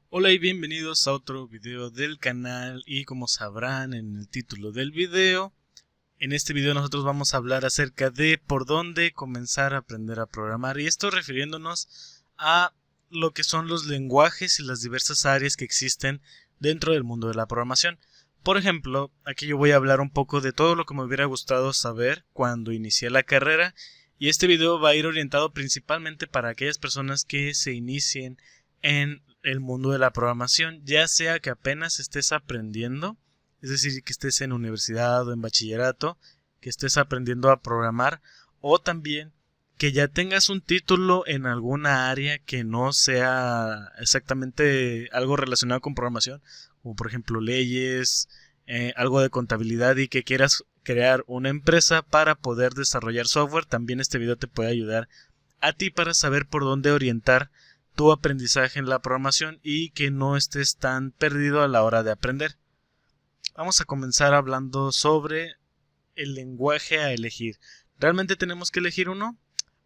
Hola y bienvenidos a otro video del canal, y como sabrán en el título del video, en este video nosotros vamos a hablar acerca de por dónde comenzar a aprender a programar, y esto refiriéndonos a lo que son los lenguajes y las diversas áreas que existen dentro del mundo de la programación. Por ejemplo, aquí yo voy a hablar un poco de todo lo que me hubiera gustado saber cuando inicié la carrera, y este video va a ir orientado principalmente para aquellas personas que se inicien en el mundo de la programación, ya sea que apenas estés aprendiendo, es decir, que estés en universidad o en bachillerato, que estés aprendiendo a programar, o también que ya tengas un título en alguna área que no sea exactamente algo relacionado con programación, como por ejemplo leyes, algo de contabilidad, y que quieras crear una empresa para poder desarrollar software. También este video te puede ayudar a ti para saber por dónde orientar tu aprendizaje en la programación y que no estés tan perdido a la hora de aprender. Vamos a comenzar hablando sobre el lenguaje a elegir. ¿Realmente tenemos que elegir uno?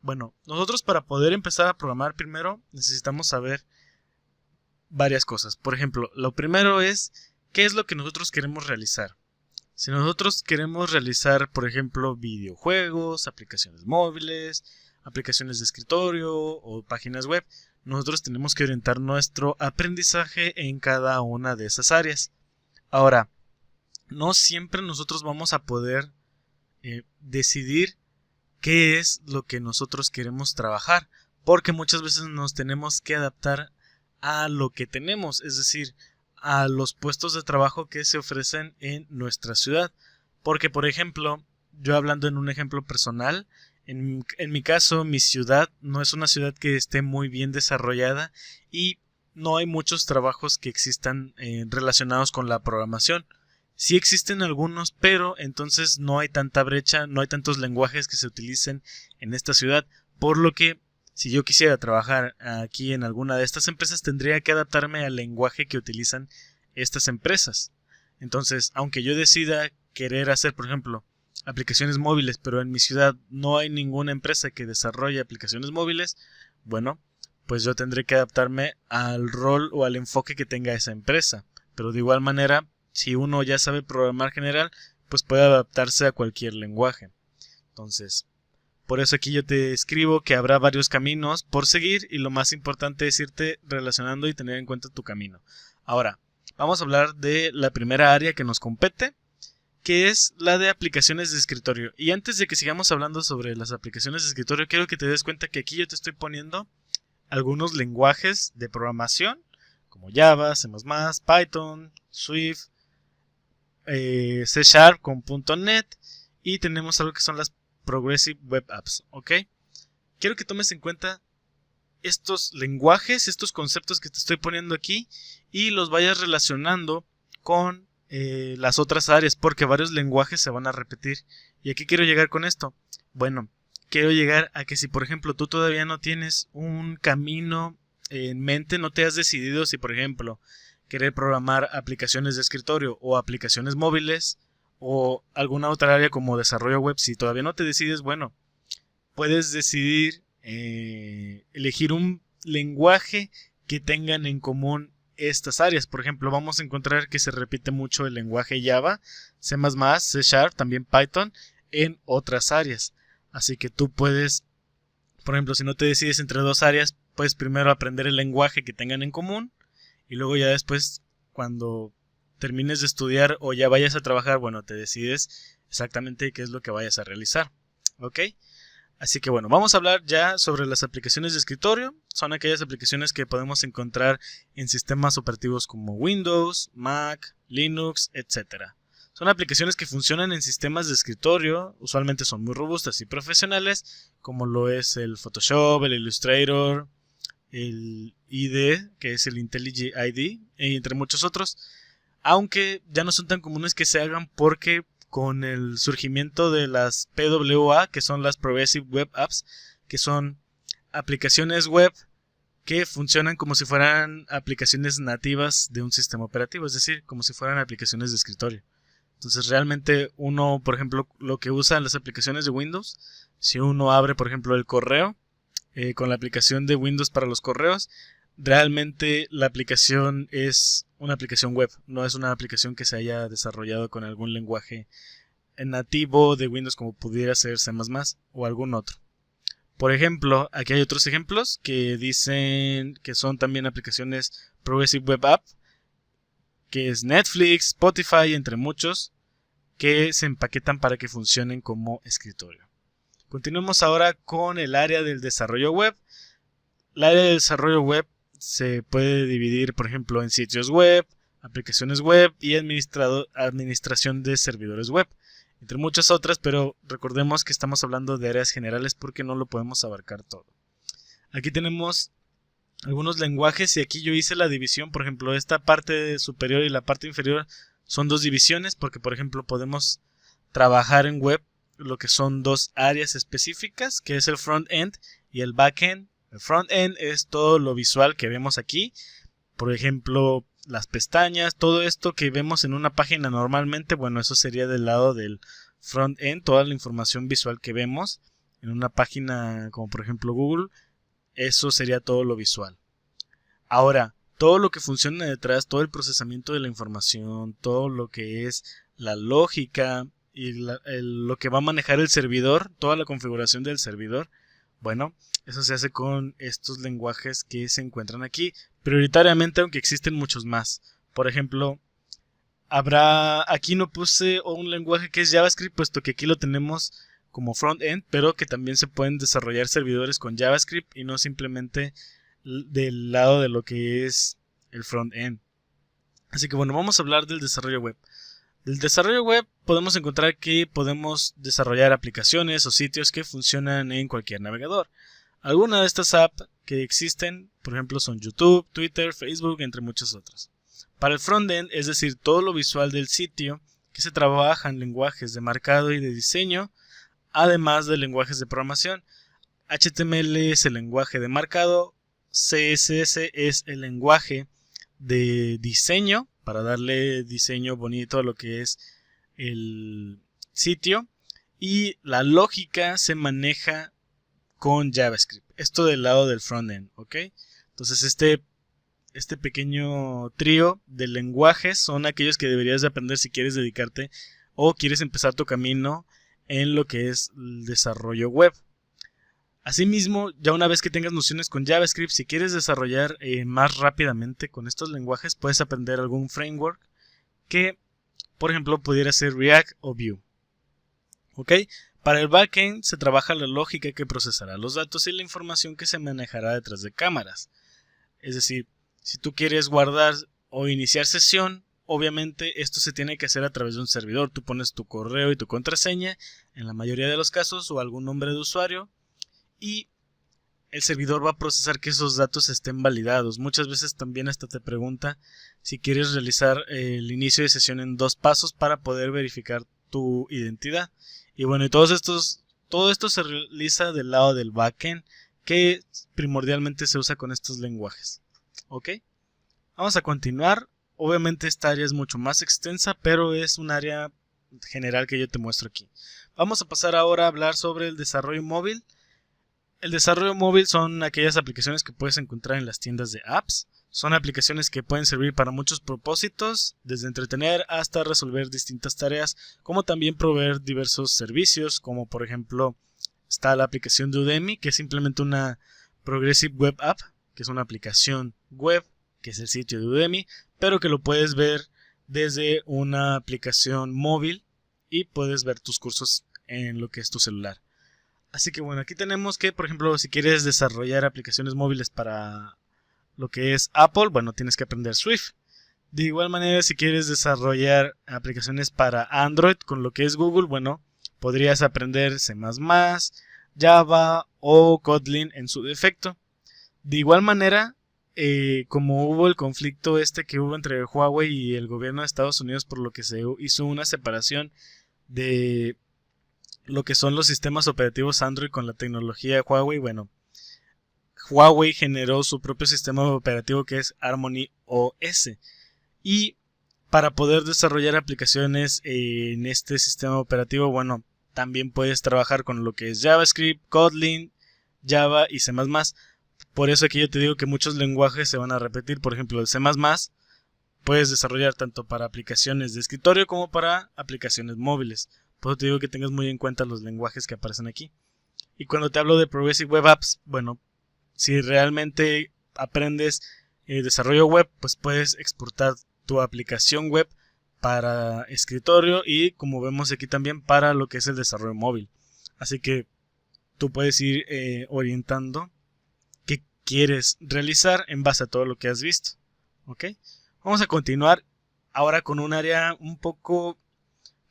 Bueno, nosotros para poder empezar a programar primero necesitamos saber varias cosas. Por ejemplo, lo primero es qué es lo que nosotros queremos realizar. Si nosotros queremos realizar, por ejemplo, videojuegos, aplicaciones móviles, aplicaciones de escritorio o páginas web, nosotros tenemos que orientar nuestro aprendizaje en cada una de esas áreas. Ahora, no siempre nosotros vamos a poder decidir qué es lo que nosotros queremos trabajar, porque muchas veces nos tenemos que adaptar a lo que tenemos, es decir, a los puestos de trabajo que se ofrecen en nuestra ciudad. Porque, por ejemplo, yo hablando en un ejemplo personal, en mi caso, mi ciudad no es una ciudad que esté muy bien desarrollada y no hay muchos trabajos que existan relacionados con la programación. Sí existen algunos, pero entonces no hay tanta brecha, no hay tantos lenguajes que se utilicen en esta ciudad, por lo que si yo quisiera trabajar aquí en alguna de estas empresas, tendría que adaptarme al lenguaje que utilizan estas empresas. Entonces, aunque yo decida querer hacer, por ejemplo, aplicaciones móviles, pero en mi ciudad no hay ninguna empresa que desarrolle aplicaciones móviles, bueno, pues yo tendré que adaptarme al rol o al enfoque que tenga esa empresa. Pero de igual manera, si uno ya sabe programar general, pues puede adaptarse a cualquier lenguaje. Entonces, por eso aquí yo te escribo que habrá varios caminos por seguir, y lo más importante es irte relacionando y tener en cuenta tu camino. Ahora, vamos a hablar de la primera área que nos compete, que es la de aplicaciones de escritorio. Y antes de que sigamos hablando sobre las aplicaciones de escritorio, quiero que te des cuenta que aquí yo te estoy poniendo algunos lenguajes de programación, como Java, C++, Python, Swift, C# con .NET, y tenemos algo que son las Progressive Web Apps, ¿ok? Quiero que tomes en cuenta estos lenguajes, estos conceptos que te estoy poniendo aquí, y los vayas relacionando con las otras áreas, porque varios lenguajes se van a repetir. ¿Y a qué quiero llegar con esto? Bueno, quiero llegar a que si por ejemplo tú todavía no tienes un camino en mente, no te has decidido si por ejemplo querer programar aplicaciones de escritorio o aplicaciones móviles o alguna otra área como desarrollo web, si todavía no te decides, bueno, puedes decidir elegir un lenguaje que tengan en común estas áreas. Por ejemplo, vamos a encontrar que se repite mucho el lenguaje Java, C++, C#, también Python en otras áreas. Así que tú puedes, por ejemplo, si no te decides entre dos áreas, puedes primero aprender el lenguaje que tengan en común, y luego ya después, cuando termines de estudiar o ya vayas a trabajar, bueno, te decides exactamente qué es lo que vayas a realizar. ¿Ok? Así que bueno, vamos a hablar ya sobre las aplicaciones de escritorio. Son aquellas aplicaciones que podemos encontrar en sistemas operativos como Windows, Mac, Linux, etc. Son aplicaciones que funcionan en sistemas de escritorio, usualmente son muy robustas y profesionales, como lo es el Photoshop, el Illustrator, el IDE, que es el IntelliJ IDE, entre muchos otros, aunque ya no son tan comunes que se hagan porque con el surgimiento de las PWA, que son las Progressive Web Apps, que son aplicaciones web que funcionan como si fueran aplicaciones nativas de un sistema operativo, es decir, como si fueran aplicaciones de escritorio. Entonces realmente uno, por ejemplo, lo que usa las aplicaciones de Windows, si uno abre por ejemplo el correo, con la aplicación de Windows para los correos, realmente la aplicación es una aplicación web, no es una aplicación que se haya desarrollado con algún lenguaje nativo de Windows como pudiera ser C++ o algún otro. Por ejemplo, aquí hay otros ejemplos que dicen que son también aplicaciones Progressive Web App, que es Netflix, Spotify, entre muchos, que se empaquetan para que funcionen como escritorio. Continuemos ahora con el área del desarrollo web. El área del desarrollo web se puede dividir, por ejemplo, en sitios web, aplicaciones web y administración de servidores web, entre muchas otras, pero recordemos que estamos hablando de áreas generales porque no lo podemos abarcar todo. Aquí tenemos algunos lenguajes y aquí yo hice la división. Por ejemplo, esta parte superior y la parte inferior son dos divisiones porque, por ejemplo, podemos trabajar en web lo que son dos áreas específicas, que es el front-end y el back-end. El front-end es todo lo visual que vemos aquí, por ejemplo, las pestañas, todo esto que vemos en una página normalmente, bueno, eso sería del lado del front-end, toda la información visual que vemos en una página como por ejemplo Google, eso sería todo lo visual. Ahora, todo lo que funciona detrás, todo el procesamiento de la información, todo lo que es la lógica y lo que va a manejar el servidor, toda la configuración del servidor, bueno, eso se hace con estos lenguajes que se encuentran aquí, prioritariamente, aunque existen muchos más. Por ejemplo, aquí no puse un lenguaje que es JavaScript, puesto que aquí lo tenemos como front-end, pero que también se pueden desarrollar servidores con JavaScript y no simplemente del lado de lo que es el front-end. Así que bueno, vamos a hablar del desarrollo web. Del desarrollo web podemos encontrar que podemos desarrollar aplicaciones o sitios que funcionan en cualquier navegador. Algunas de estas apps que existen, por ejemplo, son YouTube, Twitter, Facebook, entre muchas otras. Para el frontend, es decir, todo lo visual del sitio, que se trabaja en lenguajes de marcado y de diseño, además de lenguajes de programación. HTML es el lenguaje de marcado, CSS es el lenguaje de diseño, para darle diseño bonito a lo que es el sitio, y la lógica se maneja con JavaScript. Esto del lado del frontend, ¿ok? Entonces este pequeño trío de lenguajes son aquellos que deberías de aprender si quieres dedicarte o quieres empezar tu camino en lo que es el desarrollo web. Asimismo, ya una vez que tengas nociones con JavaScript, si quieres desarrollar más rápidamente con estos lenguajes, puedes aprender algún framework que, por ejemplo, pudiera ser React o Vue. ¿Ok? Para el backend se trabaja la lógica que procesará los datos y la información que se manejará detrás de cámaras. Es decir, si tú quieres guardar o iniciar sesión, obviamente esto se tiene que hacer a través de un servidor. Tú pones tu correo y tu contraseña, en la mayoría de los casos, o algún nombre de usuario, y el servidor va a procesar que esos datos estén validados. Muchas veces también hasta te pregunta si quieres realizar el inicio de sesión en 2 pasos para poder verificar tu identidad. Y bueno, todo esto se realiza del lado del backend, que primordialmente se usa con estos lenguajes. ¿Ok? Vamos a continuar. Obviamente esta área es mucho más extensa, pero es un área general que yo te muestro aquí. Vamos a pasar ahora a hablar sobre el desarrollo móvil. El desarrollo móvil son aquellas aplicaciones que puedes encontrar en las tiendas de apps. Son aplicaciones que pueden servir para muchos propósitos, desde entretener hasta resolver distintas tareas, como también proveer diversos servicios, como por ejemplo está la aplicación de Udemy, que es simplemente una Progressive Web App, que es una aplicación web, que es el sitio de Udemy, pero que lo puedes ver desde una aplicación móvil y puedes ver tus cursos en lo que es tu celular. Así que bueno, aquí tenemos que, por ejemplo, si quieres desarrollar aplicaciones móviles para lo que es Apple, bueno, tienes que aprender Swift. De igual manera, si quieres desarrollar aplicaciones para Android con lo que es Google, bueno, podrías aprender C++, Java o Kotlin en su defecto. De igual manera, como hubo el conflicto que hubo entre Huawei y el gobierno de Estados Unidos, por lo que se hizo una separación de lo que son los sistemas operativos Android con la tecnología de Huawei, bueno, Huawei generó su propio sistema operativo que es Harmony OS, y para poder desarrollar aplicaciones en este sistema operativo, bueno, también puedes trabajar con lo que es JavaScript, Kotlin, Java y C++. Por eso aquí yo te digo que muchos lenguajes se van a repetir. Por ejemplo, el C++ puedes desarrollar tanto para aplicaciones de escritorio como para aplicaciones móviles. Por eso te digo que tengas muy en cuenta los lenguajes que aparecen aquí. Y cuando te hablo de Progressive Web Apps, bueno, si realmente aprendes desarrollo web, pues puedes exportar tu aplicación web para escritorio y, como vemos aquí, también para lo que es el desarrollo móvil. Así que tú puedes ir orientando qué quieres realizar en base a todo lo que has visto. ¿Ok? Vamos a continuar ahora con un área un poco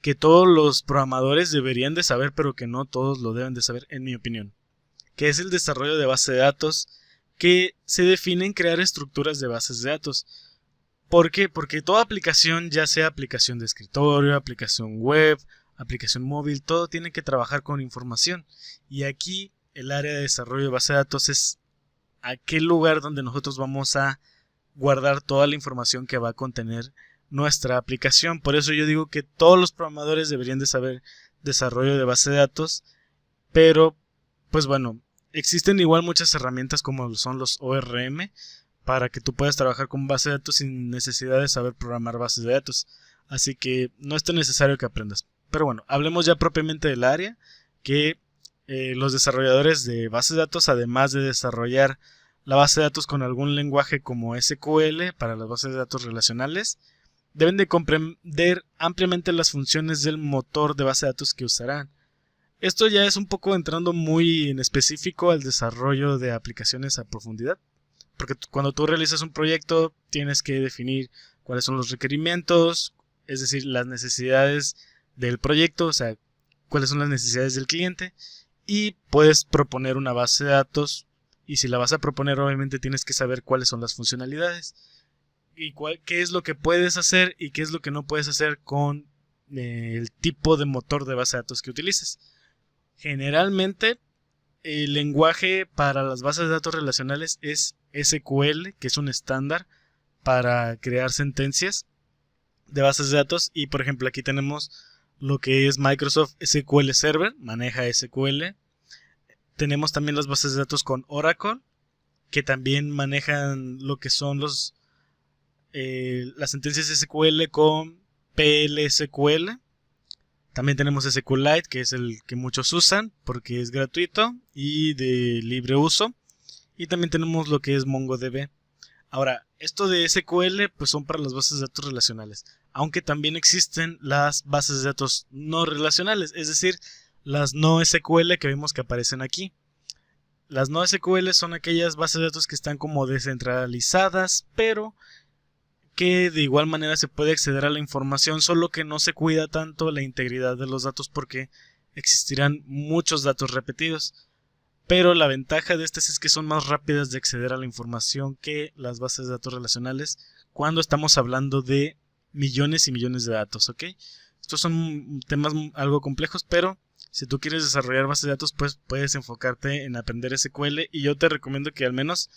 que todos los programadores deberían de saber, pero que no todos lo deben de saber, en mi opinión, que es el desarrollo de base de datos, que se define en crear estructuras de bases de datos. ¿Por qué? Porque toda aplicación, ya sea aplicación de escritorio, aplicación web, aplicación móvil, todo tiene que trabajar con información. Y aquí el área de desarrollo de base de datos es aquel lugar donde nosotros vamos a guardar toda la información que va a contener nuestra aplicación. Por eso yo digo que todos los programadores deberían de saber desarrollo de base de datos, pero pues bueno, existen igual muchas herramientas como son los ORM para que tú puedas trabajar con base de datos sin necesidad de saber programar bases de datos. Así que no es tan necesario que aprendas. Pero bueno, hablemos ya propiamente del área, que los desarrolladores de bases de datos, además de desarrollar la base de datos con algún lenguaje como SQL para las bases de datos relacionales, deben de comprender ampliamente las funciones del motor de base de datos que usarán. Esto ya es un poco entrando muy en específico al desarrollo de aplicaciones a profundidad, porque cuando tú realizas un proyecto tienes que definir cuáles son los requerimientos, es decir, las necesidades del proyecto, o sea, cuáles son las necesidades del cliente, y puedes proponer una base de datos, y si la vas a proponer obviamente tienes que saber cuáles son las funcionalidades, y qué es lo que puedes hacer y qué es lo que no puedes hacer con el tipo de motor de base de datos que utilices. Generalmente el lenguaje para las bases de datos relacionales es SQL, que es un estándar para crear sentencias de bases de datos. Y por ejemplo aquí tenemos lo que es Microsoft SQL Server, maneja SQL. Tenemos también las bases de datos con Oracle, que también manejan lo que son las sentencias SQL con PLSQL. También tenemos SQLite, que es el que muchos usan porque es gratuito y de libre uso. Y también tenemos lo que es MongoDB. Ahora, esto de SQL pues son para las bases de datos relacionales, aunque también existen las bases de datos no relacionales, es decir, las no SQL que vemos que aparecen aquí. Las no SQL son aquellas bases de datos que están como descentralizadas, pero que de igual manera se puede acceder a la información, solo que no se cuida tanto la integridad de los datos porque existirán muchos datos repetidos. Pero la ventaja de estas es que son más rápidas de acceder a la información que las bases de datos relacionales cuando estamos hablando de millones y millones de datos, ¿ok? Estos son temas algo complejos, pero si tú quieres desarrollar bases de datos, pues puedes enfocarte en aprender SQL y yo te recomiendo que al menos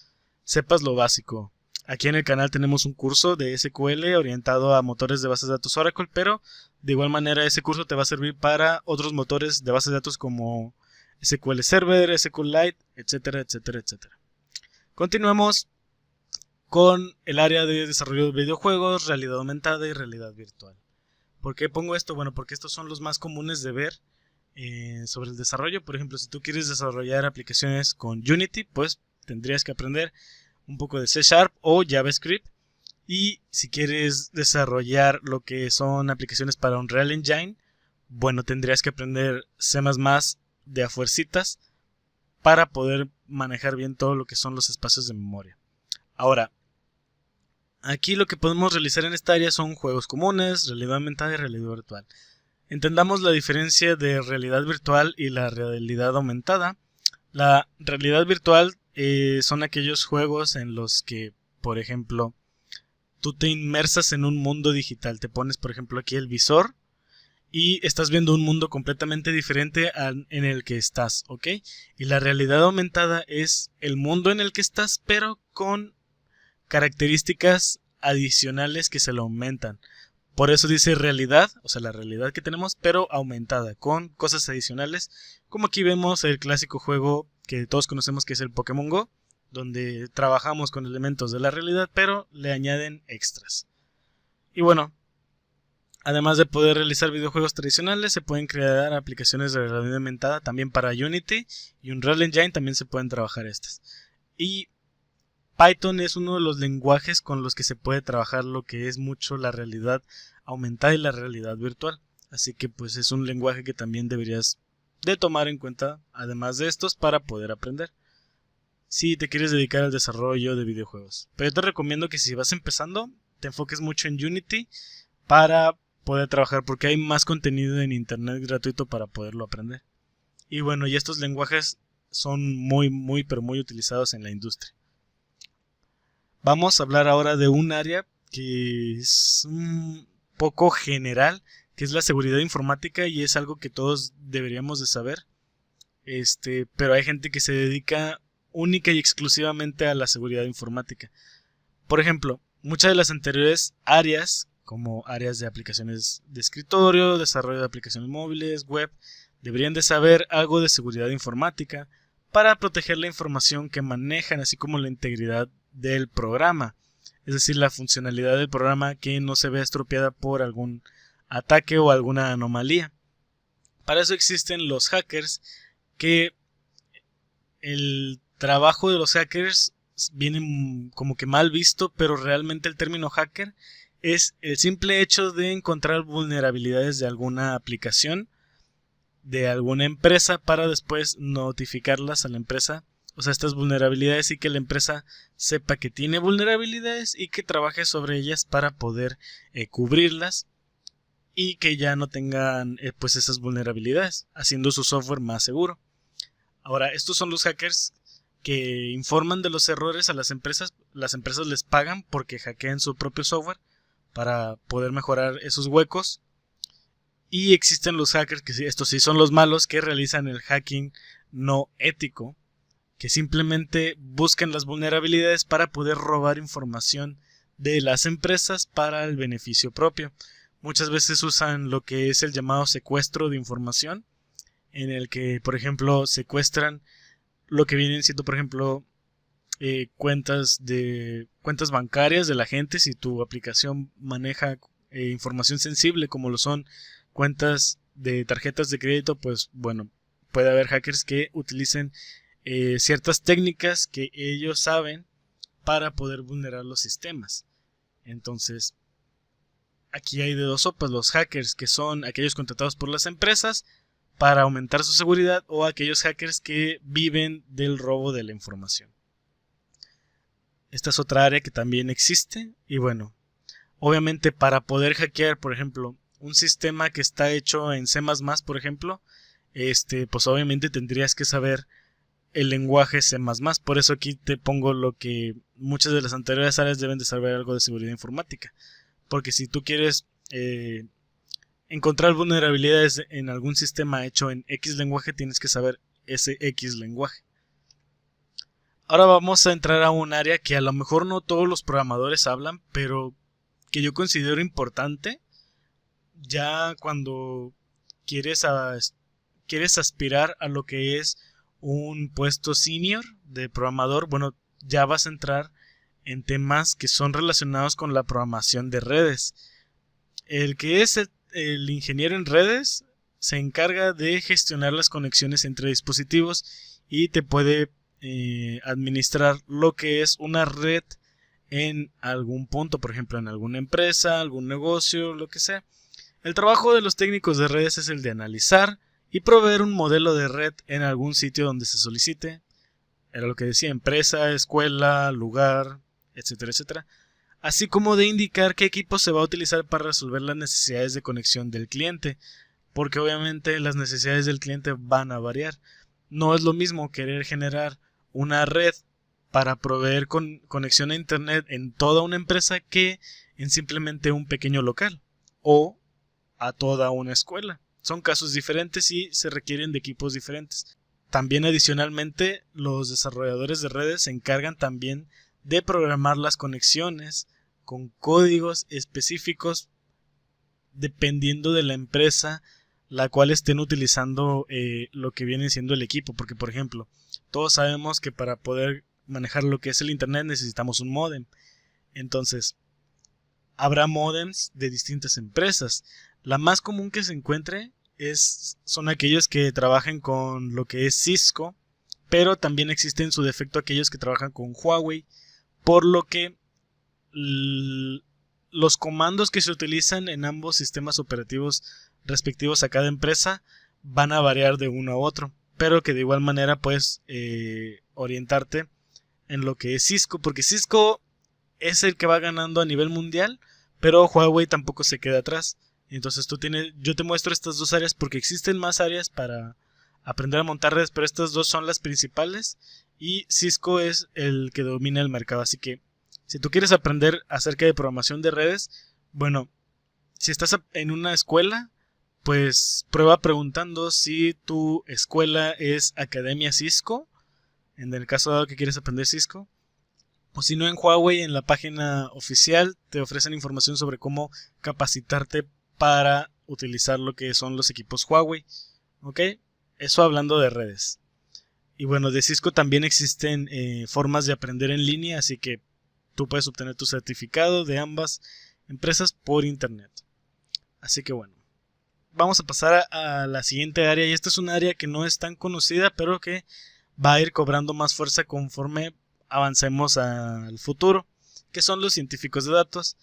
sepas lo básico. Aquí en el canal tenemos un curso de SQL orientado a motores de bases de datos Oracle, pero de igual manera ese curso te va a servir para otros motores de bases de datos como SQL Server, SQLite, etcétera, etcétera, etcétera. Continuamos con el área de desarrollo de videojuegos, realidad aumentada y realidad virtual. ¿Por qué pongo esto? Bueno, porque estos son los más comunes de ver sobre el desarrollo. Por ejemplo, si tú quieres desarrollar aplicaciones con Unity, pues tendrías que aprender un poco de C# o JavaScript. Y si quieres desarrollar lo que son aplicaciones para Unreal Engine, bueno, tendrías que aprender C++ de a fuercitas para poder manejar bien todo lo que son los espacios de memoria. Ahora, aquí lo que podemos realizar en esta área son juegos comunes, realidad aumentada y realidad virtual. Entendamos la diferencia de realidad virtual y la realidad aumentada. La realidad virtual son aquellos juegos en los que, por ejemplo, tú te inmersas en un mundo digital. Te pones, por ejemplo, aquí el visor y estás viendo un mundo completamente diferente en el que estás, ¿ok? Y la realidad aumentada es el mundo en el que estás, pero con características adicionales que se lo aumentan. Por eso dice realidad, o sea, la realidad que tenemos, pero aumentada, con cosas adicionales. Como aquí vemos el clásico juego que todos conocemos que es el Pokémon Go, donde trabajamos con elementos de la realidad, pero le añaden extras. Y bueno, además de poder realizar videojuegos tradicionales, se pueden crear aplicaciones de realidad aumentada también para Unity y Unreal Engine también se pueden trabajar estas. Y Python es uno de los lenguajes con los que se puede trabajar lo que es mucho la realidad aumentada y la realidad virtual. Así que pues es un lenguaje que también deberías de tomar en cuenta, además de estos, para poder aprender si te quieres dedicar al desarrollo de videojuegos. Pero yo te recomiendo que si vas empezando, te enfoques mucho en Unity para poder trabajar, porque hay más contenido en internet gratuito para poderlo aprender. Y bueno, y estos lenguajes son muy utilizados en la industria. Vamos a hablar ahora de un área que es un poco general, que es la seguridad informática, y es algo que todos deberíamos de saber. Pero hay gente que se dedica única y exclusivamente a la seguridad informática. Por ejemplo, muchas de las anteriores áreas, como áreas de aplicaciones de escritorio, desarrollo de aplicaciones móviles, web, deberían de saber algo de seguridad informática para proteger la información que manejan, así como la integridad del programa, es decir, la funcionalidad del programa que no se vea estropeada por algún ataque o alguna anomalía. Para eso existen los hackers, que el trabajo de los hackers viene como que mal visto, pero realmente el término hacker es el simple hecho de encontrar vulnerabilidades de alguna aplicación de alguna empresa para después notificarlas a la empresa, o sea, estas vulnerabilidades, y que la empresa sepa que tiene vulnerabilidades y que trabaje sobre ellas para poder cubrirlas y que ya no tengan pues esas vulnerabilidades, haciendo su software más seguro. Ahora, estos son los hackers que informan de los errores a las empresas les pagan porque hackeen su propio software para poder mejorar esos huecos. Y existen los hackers, que estos sí son los malos, que realizan el hacking no ético, que simplemente buscan las vulnerabilidades para poder robar información de las empresas para el beneficio propio. Muchas veces usan lo que es el llamado secuestro de información, en el que, por ejemplo, secuestran lo que vienen siendo, por ejemplo, cuentas bancarias de la gente. Si tu aplicación maneja información sensible, como lo son cuentas de tarjetas de crédito, pues bueno, puede haber hackers que utilicen ciertas técnicas que ellos saben para poder vulnerar los sistemas. Entonces, aquí hay de dos sopas: los hackers que son aquellos contratados por las empresas para aumentar su seguridad, o aquellos hackers que viven del robo de la información. Esta es otra área que también existe. Y bueno, obviamente para poder hackear, por ejemplo, un sistema que está hecho en C++, por ejemplo, pues obviamente tendrías que saber el lenguaje C++. Por eso aquí te pongo lo que muchas de las anteriores áreas deben de saber: algo de seguridad informática. Porque si tú quieres encontrar vulnerabilidades en algún sistema hecho en X lenguaje, tienes que saber ese X lenguaje. Ahora vamos a entrar a un área que a lo mejor no todos los programadores hablan, pero que yo considero importante ya cuando quieres aspirar a lo que es un puesto senior de programador. Bueno, ya vas a entrar en temas que son relacionados con la programación de redes. El que es el ingeniero en redes se encarga de gestionar las conexiones entre dispositivos y te puede administrar lo que es una red en algún punto, por ejemplo en alguna empresa, algún negocio, lo que sea. El trabajo de los técnicos de redes es el de analizar y proveer un modelo de red en algún sitio donde se solicite. Era lo que decía: empresa, escuela, lugar, etcétera, etcétera. Así como de indicar qué equipo se va a utilizar para resolver las necesidades de conexión del cliente, porque obviamente las necesidades del cliente van a variar. No es lo mismo querer generar una red para proveer conexión a internet en toda una empresa que en simplemente un pequeño local o a toda una escuela. Son casos diferentes y se requieren de equipos diferentes. También adicionalmente, los desarrolladores de redes se encargan también de programar las conexiones con códigos específicos dependiendo de la empresa la cual estén utilizando lo que viene siendo el equipo. Porque, por ejemplo, todos sabemos que para poder manejar lo que es el internet necesitamos un módem. Entonces, habrá módems de distintas empresas. La más común que se encuentre son aquellos que trabajan con lo que es Cisco, pero también existen en su defecto aquellos que trabajan con Huawei, por lo que los comandos que se utilizan en ambos sistemas operativos respectivos a cada empresa van a variar de uno a otro, pero que de igual manera puedes orientarte en lo que es Cisco, porque Cisco es el que va ganando a nivel mundial, pero Huawei tampoco se queda atrás. Entonces yo te muestro estas dos áreas porque existen más áreas para aprender a montar redes, pero estas dos son las principales y Cisco es el que domina el mercado. Así que si tú quieres aprender acerca de programación de redes, bueno, si estás en una escuela, pues prueba preguntando si tu escuela es Academia Cisco, en el caso dado que quieres aprender Cisco. O si no, en Huawei, en la página oficial, te ofrecen información sobre cómo capacitarte para utilizar lo que son los equipos Huawei. ¿Ok? Eso hablando de redes. Y bueno, de Cisco también existen formas de aprender en línea, así que tú puedes obtener tu certificado de ambas empresas por internet. Así que bueno, vamos a pasar a la siguiente área. Y esta es un área que no es tan conocida, pero que va a ir cobrando más fuerza conforme avancemos al futuro, que son los científicos de datos.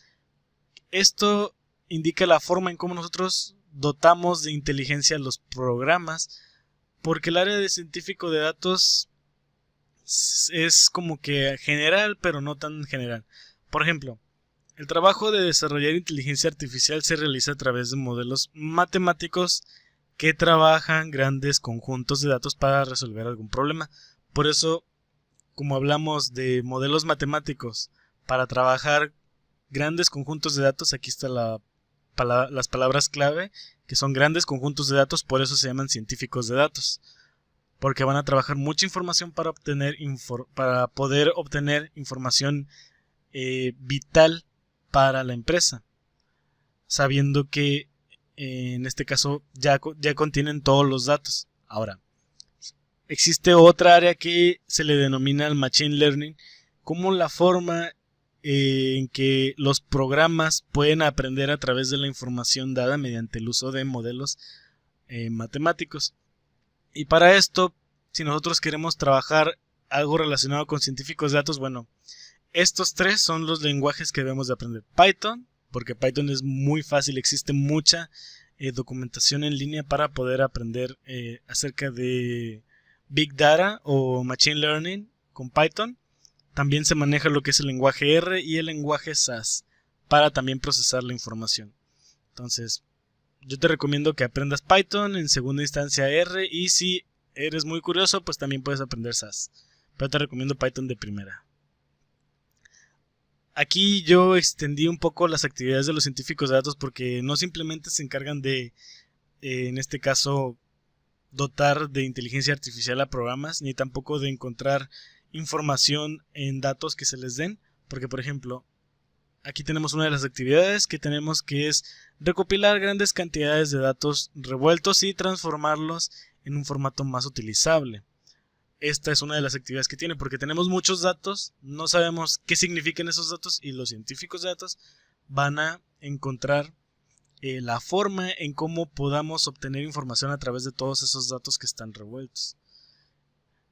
Esto indica la forma en cómo nosotros dotamos de inteligencia los programas, porque el área de científico de datos es como que general, pero no tan general. Por ejemplo, el trabajo de desarrollar inteligencia artificial se realiza a través de modelos matemáticos que trabajan grandes conjuntos de datos para resolver algún problema. Por eso, como hablamos de modelos matemáticos para trabajar grandes conjuntos de datos, aquí está las palabras clave, que son grandes conjuntos de datos, por eso se llaman científicos de datos, porque van a trabajar mucha información para poder obtener información vital para la empresa, sabiendo que en este caso ya contienen todos los datos. Ahora, existe otra área que se le denomina el Machine Learning, como la forma en que los programas pueden aprender a través de la información dada mediante el uso de modelos matemáticos. Y para esto, si nosotros queremos trabajar algo relacionado con científicos de datos, bueno, estos tres son los lenguajes que debemos de aprender. Python, porque Python es muy fácil, existe mucha documentación en línea para poder aprender acerca de Big Data o Machine Learning con Python. También se maneja lo que es el lenguaje R y el lenguaje SAS para también procesar la información. Entonces, yo te recomiendo que aprendas Python, en segunda instancia R, y si eres muy curioso, pues también puedes aprender SAS. Pero te recomiendo Python de primera. Aquí yo extendí un poco las actividades de los científicos de datos porque no simplemente se encargan de, en este caso, dotar de inteligencia artificial a programas, ni tampoco de encontrar información en datos que se les den, porque por ejemplo, aquí tenemos una de las actividades que tenemos, que es recopilar grandes cantidades de datos revueltos y transformarlos en un formato más utilizable. Esta es una de las actividades que tiene, porque tenemos muchos datos, no sabemos qué significan esos datos y los científicos de datos van a encontrar la forma en cómo podamos obtener información a través de todos esos datos que están revueltos.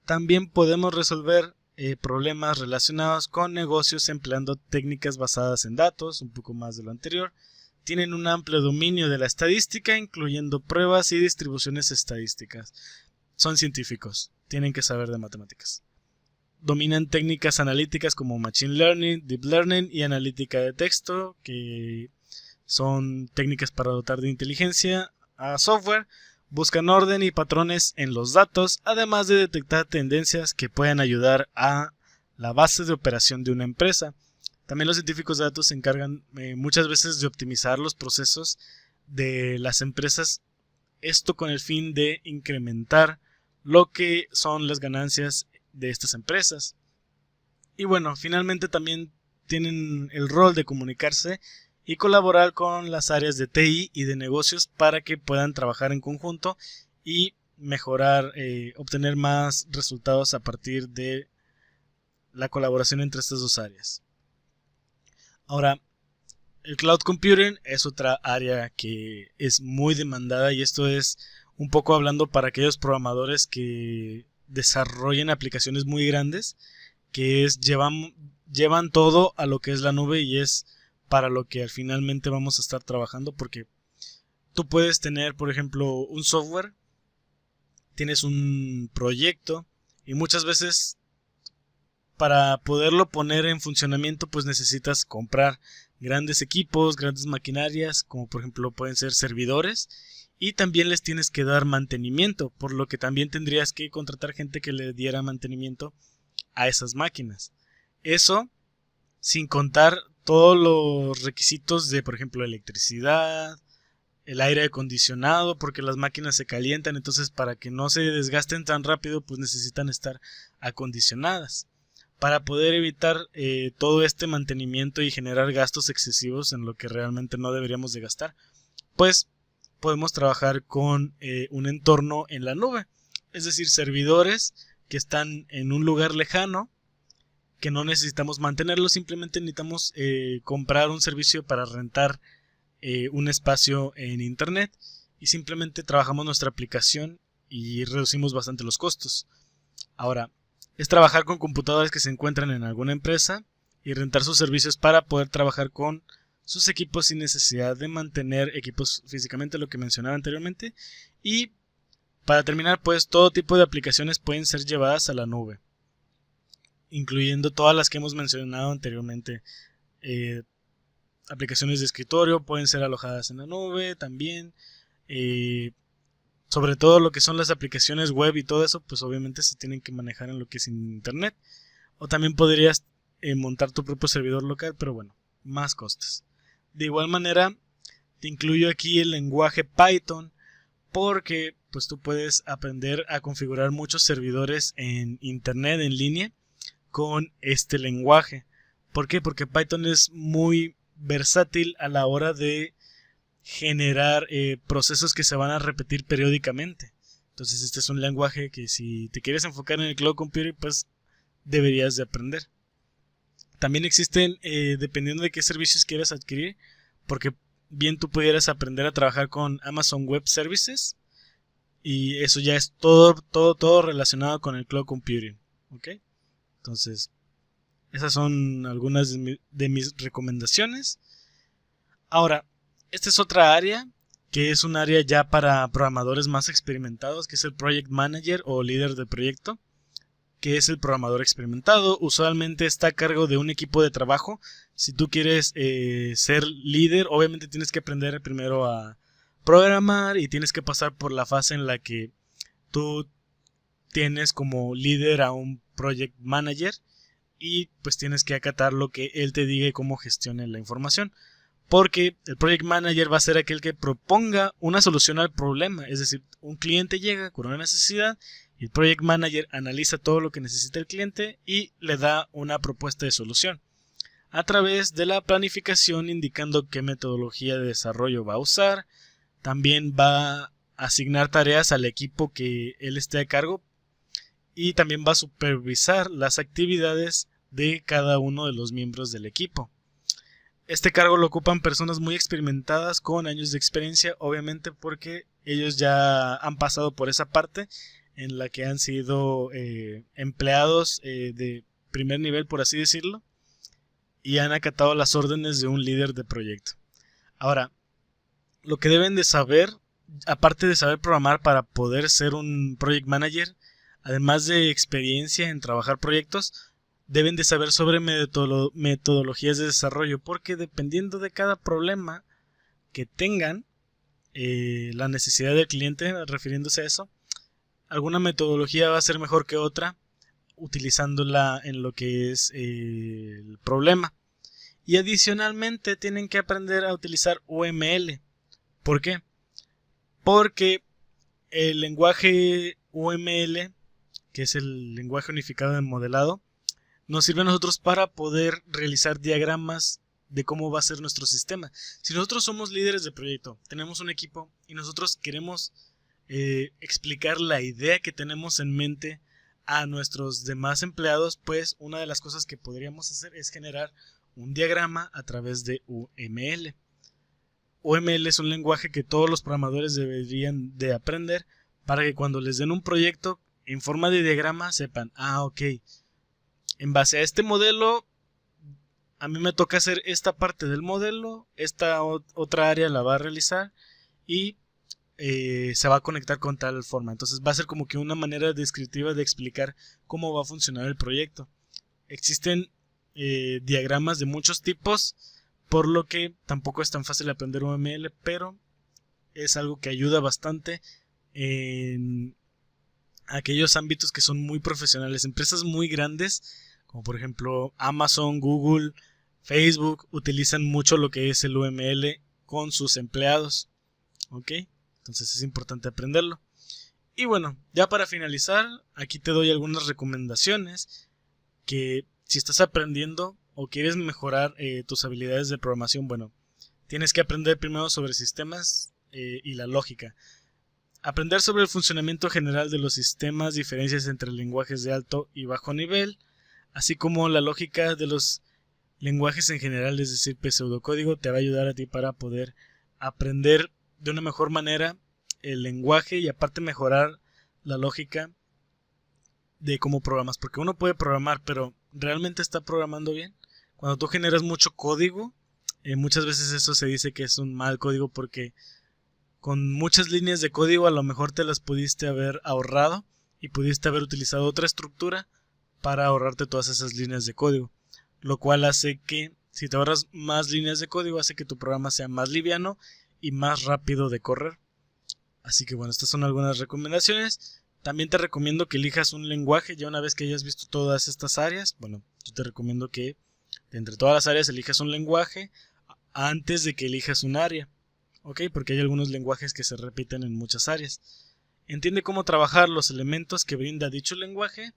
También podemos resolver problemas relacionados con negocios empleando técnicas basadas en datos, un poco más de lo anterior. Tienen un amplio dominio de la estadística, incluyendo pruebas y distribuciones estadísticas. Son científicos, tienen que saber de matemáticas. Dominan técnicas analíticas como Machine Learning, Deep Learning y analítica de texto, que son técnicas para dotar de inteligencia a software. Buscan orden y patrones en los datos, además de detectar tendencias que puedan ayudar a la base de operación de una empresa. También los científicos de datos se encargan muchas veces de optimizar los procesos de las empresas, esto con el fin de incrementar lo que son las ganancias de estas empresas. Y bueno, finalmente también tienen el rol de comunicarse y colaborar con las áreas de TI y de negocios para que puedan trabajar en conjunto y mejorar, obtener más resultados a partir de la colaboración entre estas dos áreas. Ahora, el cloud computing es otra área que es muy demandada, y esto es un poco hablando para aquellos programadores que desarrollen aplicaciones muy grandes, que es llevan todo a lo que es la nube, y es para lo que finalmente vamos a estar trabajando, porque tú puedes tener, por ejemplo, un software, tienes un proyecto, y muchas veces para poderlo poner en funcionamiento pues necesitas comprar grandes equipos, grandes maquinarias, como por ejemplo pueden ser servidores, y también les tienes que dar mantenimiento, por lo que también tendrías que contratar gente que le diera mantenimiento a esas máquinas. Eso sin contar todos los requisitos de, por ejemplo, electricidad, el aire acondicionado, porque las máquinas se calientan, entonces para que no se desgasten tan rápido pues necesitan estar acondicionadas. Para poder evitar todo este mantenimiento y generar gastos excesivos en lo que realmente no deberíamos de gastar, pues podemos trabajar con un entorno en la nube, es decir, servidores que están en un lugar lejano, que no necesitamos mantenerlos, simplemente necesitamos comprar un servicio para rentar un espacio en internet, y simplemente trabajamos nuestra aplicación y reducimos bastante los costos. Ahora, es trabajar con computadores que se encuentran en alguna empresa y rentar sus servicios para poder trabajar con sus equipos sin necesidad de mantener equipos físicamente, lo que mencionaba anteriormente. Y para terminar, pues todo tipo de aplicaciones pueden ser llevadas a la nube, incluyendo todas las que hemos mencionado anteriormente. Aplicaciones de escritorio pueden ser alojadas en la nube también. Sobre todo lo que son las aplicaciones web y todo eso, pues obviamente se tienen que manejar en lo que es internet. O también podrías montar tu propio servidor local, pero bueno, más costes. De igual manera, te incluyo aquí el lenguaje Python, porque pues tú puedes aprender a configurar muchos servidores en internet, en línea, con este lenguaje. ¿Por qué? Porque Python es muy versátil a la hora de generar procesos que se van a repetir periódicamente. Entonces este es un lenguaje que si te quieres enfocar en el cloud computing pues deberías de aprender. También existen, dependiendo de qué servicios quieras adquirir, porque bien tú pudieras aprender a trabajar con Amazon Web Services, y eso ya es todo relacionado con el cloud computing, ¿ok? Entonces esas son algunas de mis recomendaciones. Ahora, esta es otra área, que es un área ya para programadores más experimentados, que es el Project Manager o líder de proyecto, que es el programador experimentado. Usualmente está a cargo de un equipo de trabajo. Si tú quieres ser líder, obviamente tienes que aprender primero a programar y tienes que pasar por la fase en la que tú tienes como líder a un Project Manager, y pues tienes que acatar lo que él te diga y cómo gestione la información. Porque el Project Manager va a ser aquel que proponga una solución al problema. Es decir, un cliente llega con una necesidad y el Project Manager analiza todo lo que necesita el cliente y le da una propuesta de solución a través de la planificación, indicando qué metodología de desarrollo va a usar. También va a asignar tareas al equipo que él esté a cargo, y también va a supervisar las actividades de cada uno de los miembros del equipo. Este cargo lo ocupan personas muy experimentadas con años de experiencia, obviamente porque ellos ya han pasado por esa parte en la que han sido empleados de primer nivel, por así decirlo, y han acatado las órdenes de un líder de proyecto. Ahora, lo que deben de saber, aparte de saber programar para poder ser un project manager, además de experiencia en trabajar proyectos, deben de saber sobre metodologías de desarrollo, porque dependiendo de cada problema que tengan, la necesidad del cliente, refiriéndose a eso, alguna metodología va a ser mejor que otra, utilizándola en lo que es el problema. Y adicionalmente tienen que aprender a utilizar UML. ¿Por qué? Porque el lenguaje UML, que es el lenguaje unificado de modelado, nos sirve a nosotros para poder realizar diagramas de cómo va a ser nuestro sistema. Si nosotros somos líderes de proyecto, tenemos un equipo y nosotros queremos explicar la idea que tenemos en mente a nuestros demás empleados, pues una de las cosas que podríamos hacer es generar un diagrama a través de UML. UML es un lenguaje que todos los programadores deberían de aprender para que cuando les den un proyecto en forma de diagrama sepan, ok, en base a este modelo a mí me toca hacer esta parte del modelo, esta otra área la va a realizar y se va a conectar con tal forma. Entonces va a ser como que una manera descriptiva de explicar cómo va a funcionar el proyecto. Existen diagramas de muchos tipos, por lo que tampoco es tan fácil aprender UML, pero es algo que ayuda bastante en aquellos ámbitos que son muy profesionales. Empresas muy grandes, como por ejemplo Amazon, Google, Facebook, utilizan mucho lo que es el UML con sus empleados. ¿Ok? Entonces es importante aprenderlo. Y bueno, ya para finalizar, aquí te doy algunas recomendaciones que si estás aprendiendo o quieres mejorar tus habilidades de programación, bueno, tienes que aprender primero sobre sistemas y la lógica. Aprender sobre el funcionamiento general de los sistemas, diferencias entre lenguajes de alto y bajo nivel, así como la lógica de los lenguajes en general, es decir, pseudocódigo, te va a ayudar a ti para poder aprender de una mejor manera el lenguaje y aparte mejorar la lógica de cómo programas, porque uno puede programar, pero ¿realmente está programando bien? Cuando tú generas mucho código, muchas veces eso se dice que es un mal código porque con muchas líneas de código a lo mejor te las pudiste haber ahorrado y pudiste haber utilizado otra estructura para ahorrarte todas esas líneas de código, lo cual hace que si te ahorras más líneas de código hace que tu programa sea más liviano y más rápido de correr. Así que bueno, estas son algunas recomendaciones. También te recomiendo que elijas un lenguaje ya una vez que hayas visto todas estas áreas. Bueno, yo te recomiendo que entre todas las áreas elijas un lenguaje antes de que elijas un área. ¿Ok? Porque hay algunos lenguajes que se repiten en muchas áreas. Entiende cómo trabajar los elementos que brinda dicho lenguaje,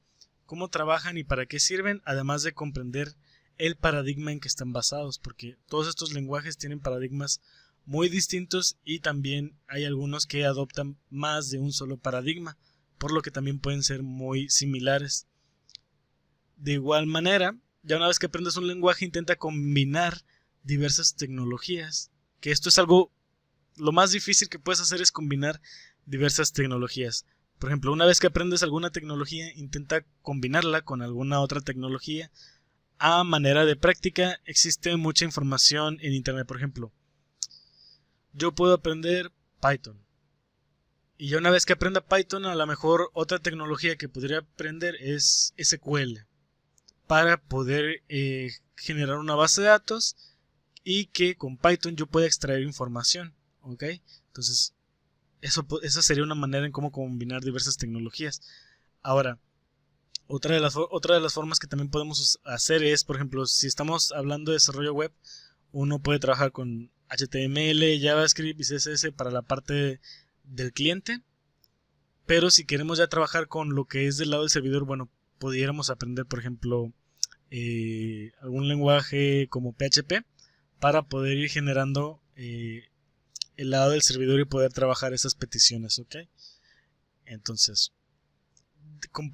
cómo trabajan y para qué sirven, además de comprender el paradigma en que están basados, porque todos estos lenguajes tienen paradigmas muy distintos y también hay algunos que adoptan más de un solo paradigma, por lo que también pueden ser muy similares. De igual manera, ya una vez que aprendes un lenguaje, intenta combinar diversas tecnologías, que esto es algo, lo más difícil que puedes hacer es combinar diversas tecnologías. Por ejemplo, una vez que aprendes alguna tecnología, intenta combinarla con alguna otra tecnología. A manera de práctica, existe mucha información en internet. Por ejemplo, yo puedo aprender Python. Y ya una vez que aprenda Python, a lo mejor otra tecnología que podría aprender es SQL. Para poder generar una base de datos y que con Python yo pueda extraer información. ¿Ok? Entonces, esa sería una manera en cómo combinar diversas tecnologías. Ahora, otra de las formas que también podemos hacer es, por ejemplo, si estamos hablando de desarrollo web, uno puede trabajar con HTML, JavaScript y CSS para la parte del cliente. Pero si queremos ya trabajar con lo que es del lado del servidor, bueno, pudiéramos aprender, por ejemplo, algún lenguaje como PHP para poder ir generando el lado del servidor y poder trabajar esas peticiones, ¿ok? Entonces,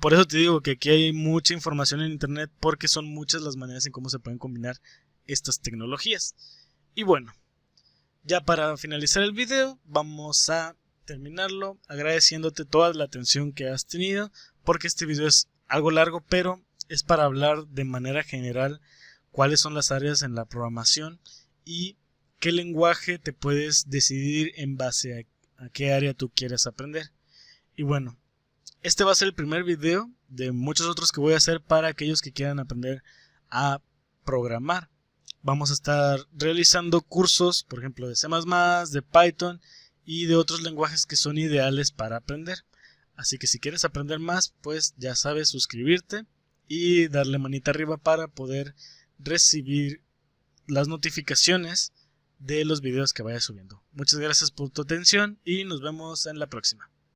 por eso te digo que aquí hay mucha información en internet porque son muchas las maneras en cómo se pueden combinar estas tecnologías. Y bueno, ya para finalizar el video vamos a terminarlo agradeciéndote toda la atención que has tenido, porque este video es algo largo, pero es para hablar de manera general cuáles son las áreas en la programación y qué lenguaje te puedes decidir en base a qué área tú quieres aprender. Y bueno, este va a ser el primer video de muchos otros que voy a hacer para aquellos que quieran aprender a programar. Vamos a estar realizando cursos, por ejemplo, de C++, de Python y de otros lenguajes que son ideales para aprender. Así que si quieres aprender más, pues ya sabes, suscribirte y darle manita arriba para poder recibir las notificaciones de los videos que vaya subiendo. Muchas gracias por tu atención y nos vemos en la próxima.